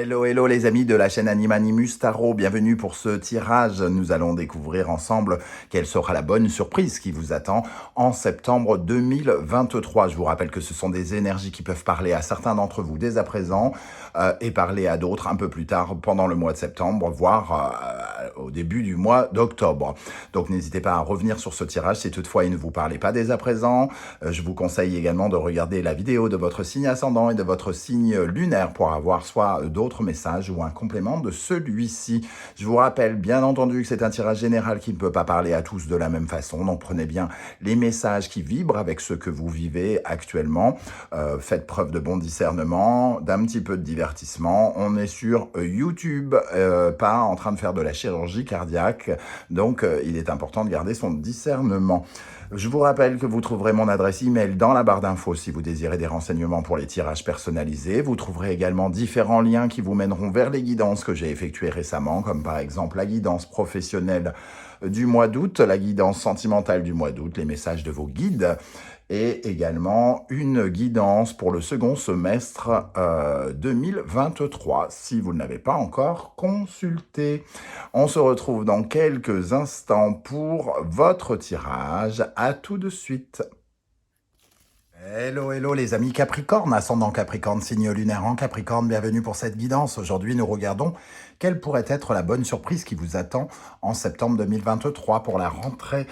Hello, hello les amis de la chaîne Animanimus Tarot, bienvenue pour ce tirage. Nous allons découvrir ensemble quelle sera la bonne surprise qui vous attend en septembre 2023. Je vous rappelle que ce sont des énergies qui peuvent parler à certains d'entre vous dès à présent et parler à d'autres un peu plus tard pendant le mois de septembre, voire au début du mois d'octobre. Donc n'hésitez pas à revenir sur ce tirage si toutefois il ne vous parlait pas dès à présent. Je vous conseille également de regarder la vidéo de votre signe ascendant et de votre signe lunaire pour avoir soit d'autres messages ou un complément de celui-ci. Je vous rappelle bien entendu que c'est un tirage général qui ne peut pas parler à tous de la même façon, donc prenez bien les messages qui vibrent avec ce que vous vivez actuellement. Faites preuve de bon discernement, d'un petit peu de divertissement. On est sur YouTube, pas en train de faire de la chirurgie cardiaque, donc il est important de garder son discernement. Je vous rappelle que vous trouverez mon adresse email dans la barre d'infos si vous désirez des renseignements pour les tirages personnalisés. Vous trouverez également différents liens qui vous mèneront vers les guidances que j'ai effectuées récemment, comme par exemple la guidance professionnelle du mois d'août, la guidance sentimentale du mois d'août, les messages de vos guides, et également une guidance pour le second semestre 2023, si vous ne l'avez pas encore consulté. On se retrouve dans quelques instants pour votre tirage. À tout de suite. Hello, hello les amis Capricorne, ascendant Capricorne, signe lunaire en Capricorne, bienvenue pour cette guidance. Aujourd'hui, nous regardons quelle pourrait être la bonne surprise qui vous attend en septembre 2023 pour la rentrée.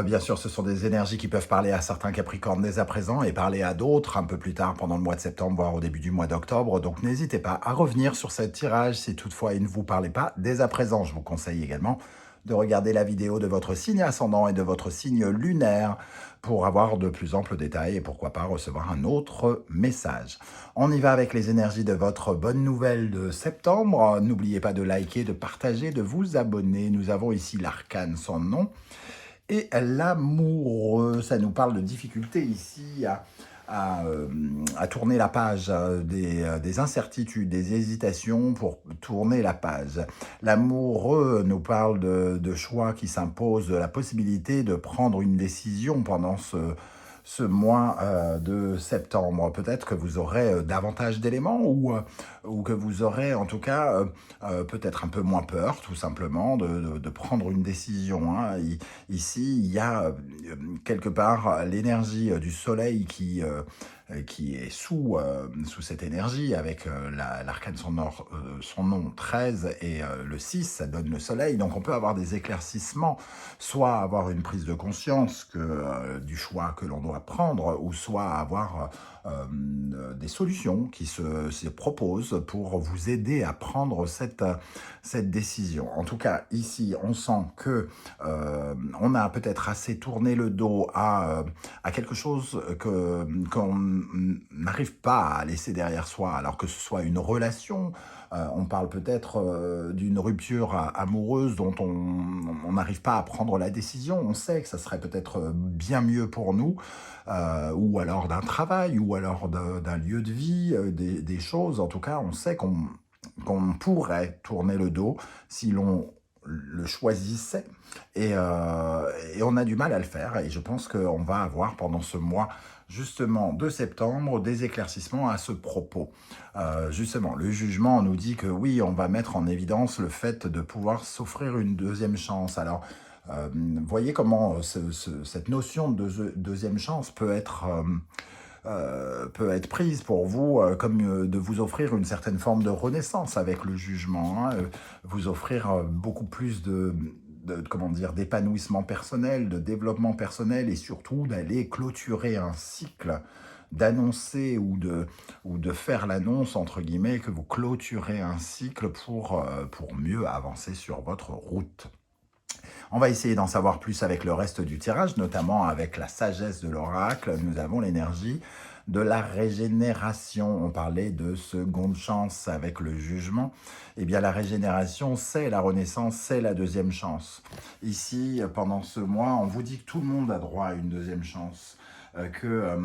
Bien sûr, ce sont des énergies qui peuvent parler à certains Capricornes dès à présent et parler à d'autres un peu plus tard pendant le mois de septembre, voire au début du mois d'octobre. Donc n'hésitez pas à revenir sur ce tirage si toutefois il ne vous parlait pas dès à présent. Je vous conseille également de regarder la vidéo de votre signe ascendant et de votre signe lunaire pour avoir de plus amples détails et pourquoi pas recevoir un autre message. On y va avec les énergies de votre bonne nouvelle de septembre. N'oubliez pas de liker, de partager, de vous abonner. Nous avons ici l'arcane sans nom et l'amoureux. Ça nous parle de difficultés ici à tourner la page, des incertitudes, des hésitations pour tourner la page. L'amoureux nous parle de choix qui s'imposent, de la possibilité de prendre une décision pendant ce mois de septembre. Peut-être que vous aurez davantage d'éléments ou que vous aurez en tout cas peut-être un peu moins peur tout simplement de prendre une décision. Hein. Ici, il y a quelque part l'énergie du soleil qui est sous cette énergie avec l'arcane son nom 13 et le 6, ça donne le soleil. Donc on peut avoir des éclaircissements, soit avoir une prise de conscience du choix que l'on doit prendre, ou soit avoir des solutions qui se proposent pour vous aider à prendre cette décision. En tout cas, ici, on sent que on a peut-être assez tourné le dos à quelque chose qu'on n'arrive pas à laisser derrière soi, alors que ce soit une relation, on parle peut-être d'une rupture amoureuse dont on n'arrive pas à prendre la décision, on sait que ça serait peut-être bien mieux pour nous, ou alors d'un travail, ou alors d'un lieu de vie, des choses, en tout cas on sait qu'on pourrait tourner le dos si l'on le choisissait et on a du mal à le faire et je pense qu'on va avoir pendant ce mois justement de septembre des éclaircissements à ce propos. Justement, le jugement nous dit que oui, on va mettre en évidence le fait de pouvoir s'offrir une deuxième chance. Alors, voyez comment cette notion de deuxième chance peut être prise pour vous comme de vous offrir une certaine forme de renaissance avec le jugement, hein, vous offrir beaucoup plus comment dire, d'épanouissement personnel, de développement personnel et surtout d'aller clôturer un cycle, d'annoncer ou de faire l'annonce, entre guillemets, que vous clôturez un cycle pour mieux avancer sur votre route. On va essayer d'en savoir plus avec le reste du tirage, notamment avec la sagesse de l'oracle. Nous avons l'énergie de la régénération. On parlait de seconde chance avec le jugement. Eh bien, la régénération, c'est la renaissance, c'est la deuxième chance. Ici, pendant ce mois, on vous dit que tout le monde a droit à une deuxième chance. Que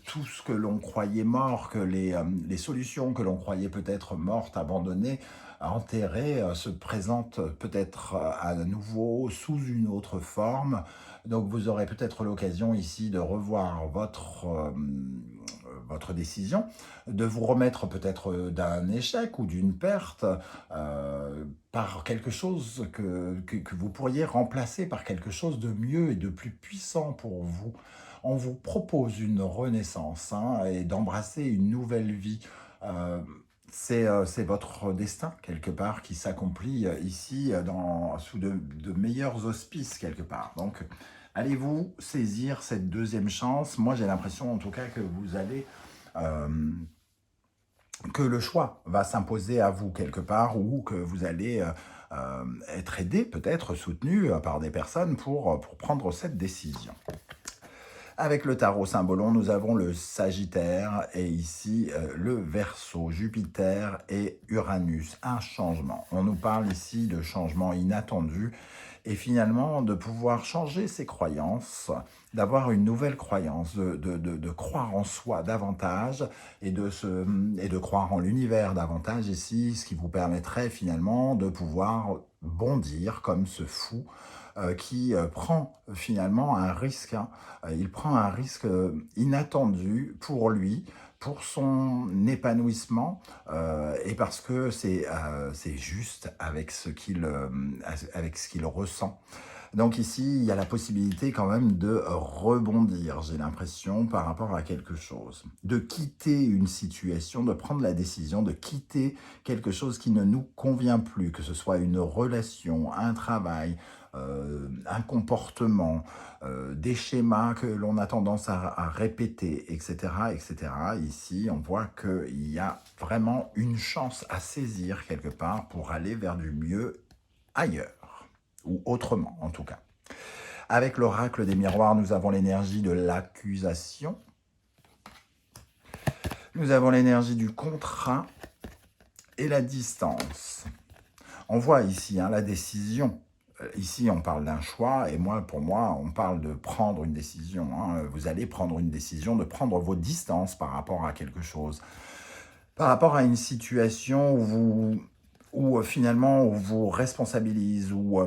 tout ce que l'on croyait mort, que les solutions que l'on croyait peut-être mortes, abandonnées, enterrées, se présentent peut-être à nouveau sous une autre forme. Donc vous aurez peut-être l'occasion ici de revoir votre votre décision, de vous remettre peut-être d'un échec ou d'une perte par quelque chose que vous pourriez remplacer par quelque chose de mieux et de plus puissant pour vous. On vous propose une renaissance hein, et d'embrasser une nouvelle vie. Euh, c'est votre destin, quelque part, qui s'accomplit ici sous de meilleurs auspices, quelque part. Donc, allez-vous saisir cette deuxième chance? Moi, j'ai l'impression, en tout cas, que vous allez... euh, que le choix va s'imposer à vous, quelque part, ou que vous allez être aidé, peut-être soutenu par des personnes pour prendre cette décision. Avec le tarot symbolon, nous avons le Sagittaire et ici le Verseau, Jupiter et Uranus, un changement. On nous parle ici de changement inattendu et finalement de pouvoir changer ses croyances, d'avoir une nouvelle croyance, de croire en soi davantage et de croire en l'univers davantage ici, ce qui vous permettrait finalement de pouvoir bondir comme ce fou qui prend finalement un risque. Hein. Il prend un risque inattendu pour lui, pour son épanouissement, et parce que c'est juste avec ce qu'il ressent. Donc ici, il y a la possibilité quand même de rebondir, j'ai l'impression, par rapport à quelque chose. De quitter une situation, de prendre la décision de quitter quelque chose qui ne nous convient plus, que ce soit une relation, un travail, un comportement, des schémas que l'on a tendance à répéter, etc., etc. Ici, on voit qu'il y a vraiment une chance à saisir quelque part pour aller vers du mieux ailleurs, ou autrement en tout cas. Avec l'oracle des miroirs, nous avons l'énergie de l'accusation, nous avons l'énergie du contrat et la distance. On voit ici hein, la décision. Ici, on parle d'un choix, et pour moi, on parle de prendre une décision. Hein. Vous allez prendre une décision, de prendre vos distances par rapport à quelque chose. Par rapport à une situation où finalement on vous responsabilise, où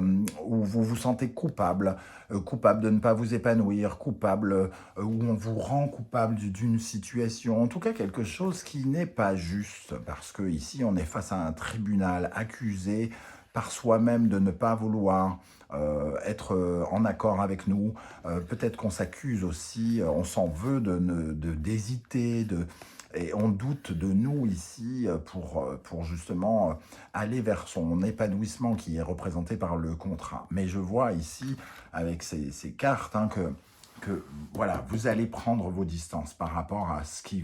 vous vous sentez coupable, coupable de ne pas vous épanouir, coupable, où on vous rend coupable d'une situation, en tout cas quelque chose qui n'est pas juste, parce que ici on est face à un tribunal accusé par soi-même de ne pas vouloir être en accord avec nous. Peut-être qu'on s'accuse aussi, on s'en veut d'hésiter, et on doute de nous ici pour justement aller vers son épanouissement qui est représenté par le contrat. Mais je vois ici, avec ces cartes, hein, que voilà, vous allez prendre vos distances par rapport à ce qui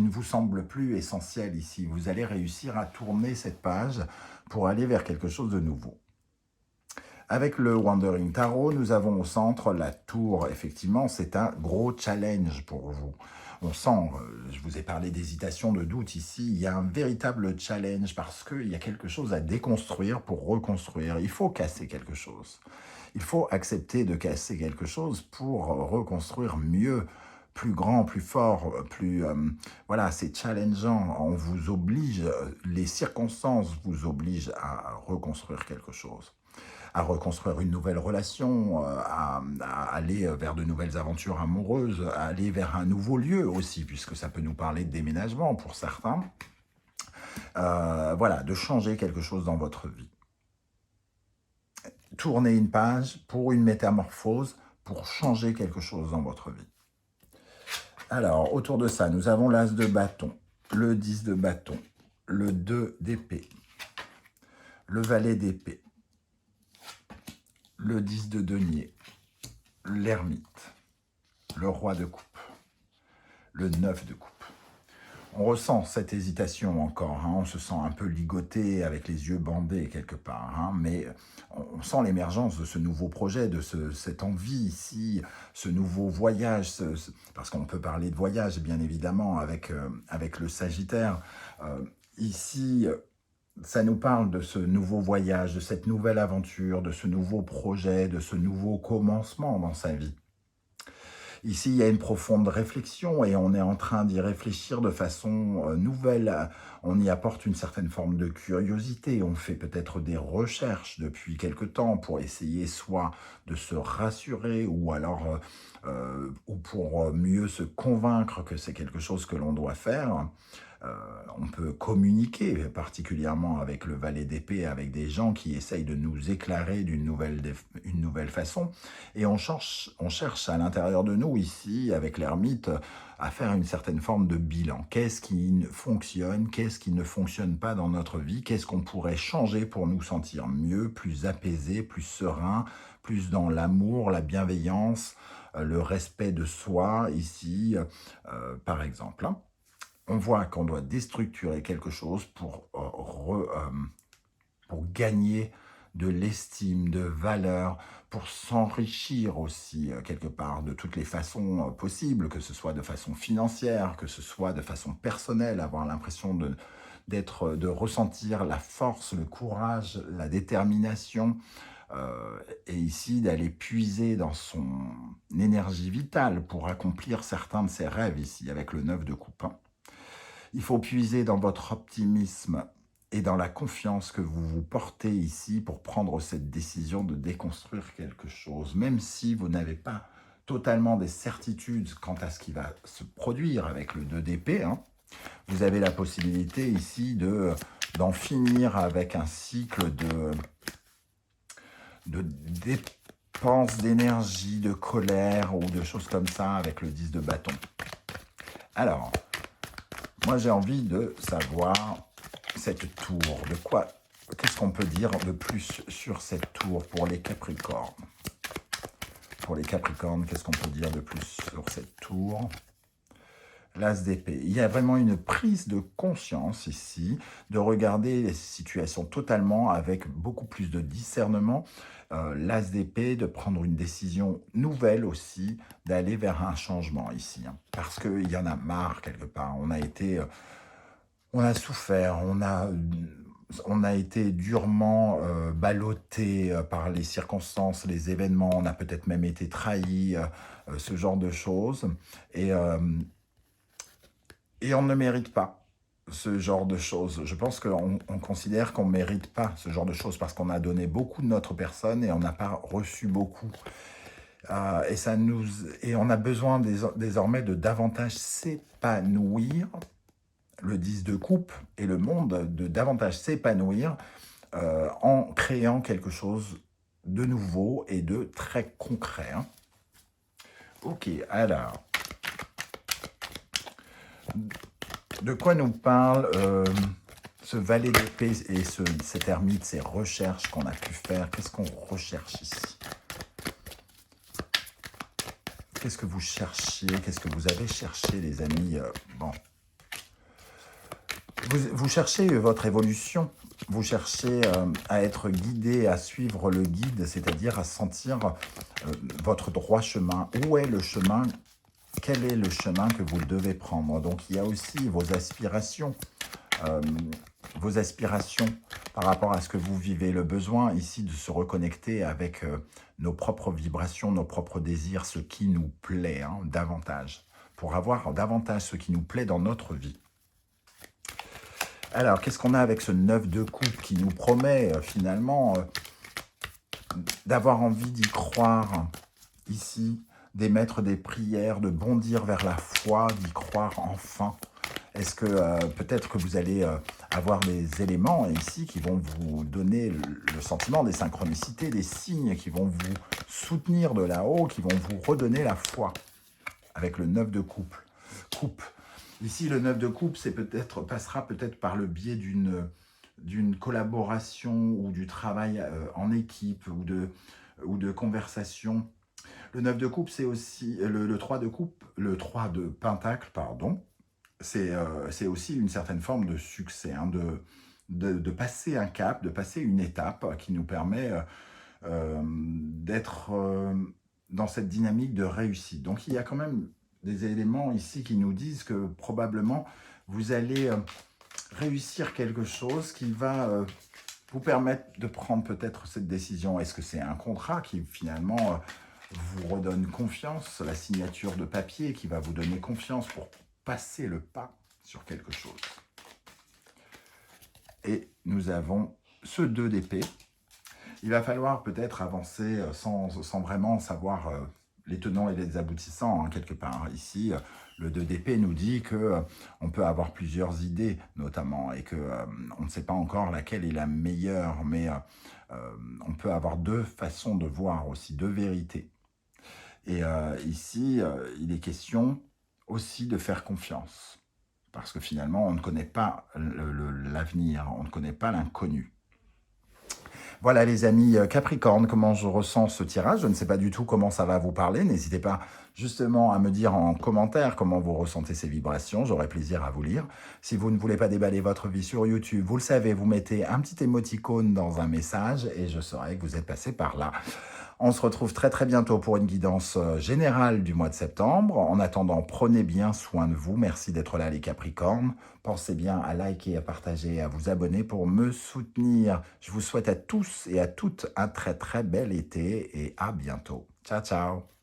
ne vous semble plus essentiel ici. Vous allez réussir à tourner cette page pour aller vers quelque chose de nouveau. Avec le Wandering Tarot, nous avons au centre la tour. Effectivement, c'est un gros challenge pour vous. On sent, je vous ai parlé d'hésitation, de doute ici, il y a un véritable challenge parce qu'il y a quelque chose à déconstruire pour reconstruire. Il faut casser quelque chose. Il faut accepter de casser quelque chose pour reconstruire mieux, plus grand, plus fort, plus... voilà, c'est challengeant, on vous oblige, les circonstances vous obligent à reconstruire quelque chose, à reconstruire une nouvelle relation, à aller vers de nouvelles aventures amoureuses, à aller vers un nouveau lieu aussi, puisque ça peut nous parler de déménagement pour certains. Voilà, de changer quelque chose dans votre vie. Tournez une page pour une métamorphose, pour changer quelque chose dans votre vie. Alors, autour de ça, nous avons l'as de bâton, le 10 de bâton, le 2 d'épée, le valet d'épée, le 10 de denier, l'ermite, le roi de coupe, le 9 de coupe. On ressent cette hésitation encore, hein, on se sent un peu ligoté avec les yeux bandés quelque part, hein, mais on sent l'émergence de ce nouveau projet, de cette envie ici, ce nouveau voyage, parce qu'on peut parler de voyage bien évidemment avec le Sagittaire. Ici, ça nous parle de ce nouveau voyage, de cette nouvelle aventure, de ce nouveau projet, de ce nouveau commencement dans sa vie. Ici, il y a une profonde réflexion et on est en train d'y réfléchir de façon nouvelle. On y apporte une certaine forme de curiosité. On fait peut-être des recherches depuis quelque temps pour essayer soit de se rassurer ou alors ou pour mieux se convaincre que c'est quelque chose que l'on doit faire. On peut communiquer, particulièrement avec le valet d'épée, avec des gens qui essayent de nous éclairer une nouvelle façon. Et on cherche à l'intérieur de nous, ici, avec l'ermite, à faire une certaine forme de bilan. Qu'est-ce qui fonctionne, qu'est-ce qui ne fonctionne pas dans notre vie, qu'est-ce qu'on pourrait changer pour nous sentir mieux, plus apaisé, plus serein, plus dans l'amour, la bienveillance, le respect de soi, ici, par exemple. On voit qu'on doit déstructurer quelque chose pour gagner de l'estime, de valeur, pour s'enrichir aussi quelque part de toutes les façons possibles, que ce soit de façon financière, que ce soit de façon personnelle, avoir l'impression de ressentir la force, le courage, la détermination, et ici d'aller puiser dans son énergie vitale pour accomplir certains de ses rêves, ici avec le 9 de coupe. Il faut puiser dans votre optimisme et dans la confiance que vous vous portez ici pour prendre cette décision de déconstruire quelque chose, même si vous n'avez pas totalement des certitudes quant à ce qui va se produire avec le 2 d'épée. Vous avez la possibilité ici d'en finir avec un cycle de dépenses d'énergie, de colère ou de choses comme ça avec le 10 de bâton. Alors, moi, j'ai envie de savoir cette tour. Qu'est-ce qu'on peut dire de plus sur cette tour pour les Capricornes? Pour les Capricornes, qu'est-ce qu'on peut dire de plus sur cette tour? L'As d'épée. Il y a vraiment une prise de conscience ici, de regarder les situations totalement avec beaucoup plus de discernement. L'As d'épée, de prendre une décision nouvelle aussi, d'aller vers un changement ici. Parce qu'il y en a marre quelque part. On a souffert, on a été durement ballotté par les circonstances, les événements. On a peut-être même été trahi, ce genre de choses. Et on ne mérite pas ce genre de choses. Je pense qu'on considère qu'on ne mérite pas ce genre de choses parce qu'on a donné beaucoup de notre personne et on n'a pas reçu beaucoup. Et on a besoin désormais de davantage s'épanouir, le 10 de coupe et le monde, de davantage s'épanouir en créant quelque chose de nouveau et de très concret. Ok, alors... De quoi nous parle ce valet d'épée et cet ermite, ces recherches qu'on a pu faire? Qu'est-ce qu'on recherche ici? Qu'est-ce que vous cherchiez? Qu'est-ce que vous avez cherché, les amis? Bon. Vous cherchez votre évolution. Vous cherchez à être guidé, à suivre le guide, c'est-à-dire à sentir votre droit chemin. Où est le chemin? Quel est le chemin que vous devez prendre? Donc, il y a aussi vos aspirations par rapport à ce que vous vivez. Le besoin ici de se reconnecter avec nos propres vibrations, nos propres désirs, ce qui nous plaît davantage, pour avoir davantage ce qui nous plaît dans notre vie. Alors, qu'est-ce qu'on a avec ce 9 de coupe qui nous promet finalement d'avoir envie d'y croire ici, d'émettre des prières, de bondir vers la foi, d'y croire enfin? Est-ce que peut-être que vous allez avoir des éléments ici qui vont vous donner le sentiment des synchronicités, des signes qui vont vous soutenir de là-haut, qui vont vous redonner la foi avec le 9 de coupe. Ici, le 9 de coupe, passera peut-être par le biais d'une collaboration ou du travail en équipe ou de conversation. Le 9 de coupe, c'est aussi le 3 de coupe, le 3 de pentacle, pardon. C'est aussi une certaine forme de succès, de passer un cap, de passer une étape qui nous permet d'être dans cette dynamique de réussite. Donc, il y a quand même des éléments ici qui nous disent que probablement vous allez réussir quelque chose qui va vous permettre de prendre peut-être cette décision. Est-ce que c'est un contrat qui finalement vous redonne confiance, la signature de papier qui va vous donner confiance pour passer le pas sur quelque chose. Et nous avons ce 2 d'épée. Il va falloir peut-être avancer sans vraiment savoir les tenants et les aboutissants, hein, quelque part. Ici, le 2 d'épée nous dit que on peut avoir plusieurs idées, notamment, et que on ne sait pas encore laquelle est la meilleure, mais on peut avoir deux façons de voir aussi, deux vérités. Et ici, il est question aussi de faire confiance. Parce que finalement, on ne connaît pas l'avenir, on ne connaît pas l'inconnu. Voilà les amis Capricorne, comment je ressens ce tirage. Je ne sais pas du tout comment ça va vous parler. N'hésitez pas justement à me dire en commentaire comment vous ressentez ces vibrations. J'aurai plaisir à vous lire. Si vous ne voulez pas déballer votre vie sur YouTube, vous le savez, vous mettez un petit émoticône dans un message et je saurai que vous êtes passé par là. On se retrouve très très bientôt pour une guidance générale du mois de septembre. En attendant, prenez bien soin de vous. Merci d'être là les Capricornes. Pensez bien à liker, à partager, à vous abonner pour me soutenir. Je vous souhaite à tous et à toutes un très très bel été et à bientôt. Ciao ciao.